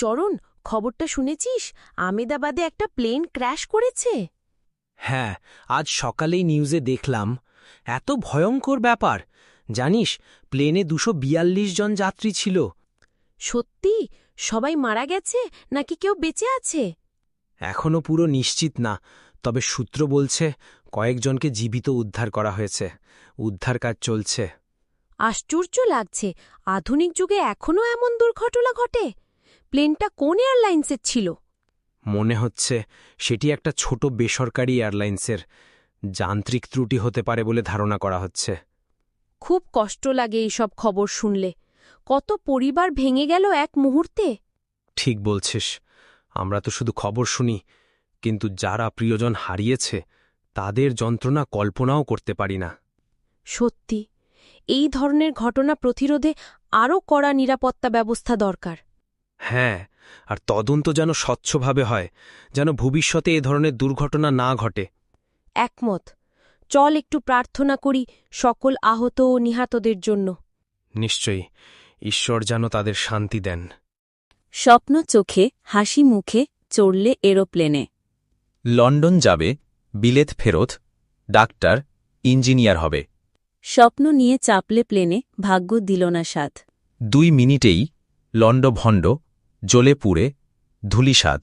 চরণ, খবরটা শুনেছিস? আমেদাবাদে একটা প্লেন ক্র্যাশ করেছে। হ্যাঁ, আজ সকালেই নিউজে দেখলাম। এত ভয়ঙ্কর ব্যাপার! জানিস, প্লেনে 242 জন যাত্রী ছিল। সত্যি? সবাই মারা গেছে নাকি কেউ বেঁচে আছে? এখনও পুরো নিশ্চিত না, তবে সূত্র বলছে কয়েকজনকে জীবিত উদ্ধার করা হয়েছে। উদ্ধার কাজ চলছে। আশ্চর্য লাগছে, আধুনিক যুগে এখনও এমন দুর্ঘটনা ঘটে। প্লেনটা কোন এয়ারলাইন্সের ছিল? মনে হচ্ছে সেটি একটা ছোট বেসরকারি এয়ারলাইন্সের। যান্ত্রিক ত্রুটি হতে পারে বলে ধারণা করা হচ্ছে। খুব কষ্ট লাগে এইসব খবর শুনলে। কত পরিবার ভেঙে গেল এক মুহূর্তে। ঠিক বলছিস। আমরা তো শুধু খবর শুনি, কিন্তু যারা প্রিয়জন হারিয়েছে তাদের যন্ত্রণা কল্পনাও করতে পারি না। সত্যি, এই ধরনের ঘটনা প্রতিরোধে আরও কড়া নিরাপত্তা ব্যবস্থা দরকার। হ্যাঁ, আর তদন্ত যেন স্বচ্ছভাবে হয়, যেন ভবিষ্যতে এ ধরনের দুর্ঘটনা না ঘটে। একমত। চল একটু প্রার্থনা করি সকল আহত ও নিহতদের জন্য। নিশ্চয়ই, ঈশ্বর যেন তাদের শান্তি দেন। স্বপ্ন চোখে, হাসি মুখে চড়লে এরোপ্লেনে। লন্ডন যাবে, বিলেত ফেরত, ডাক্তার, ইঞ্জিনিয়ার হবে। স্বপ্ন নিয়ে চাপলে প্লেনে, ভাগ্য দিল না সাথ। 2 মিনিটেই লণ্ডভণ্ড, জ্বলে পুড়ে, ধূলিসাৎ।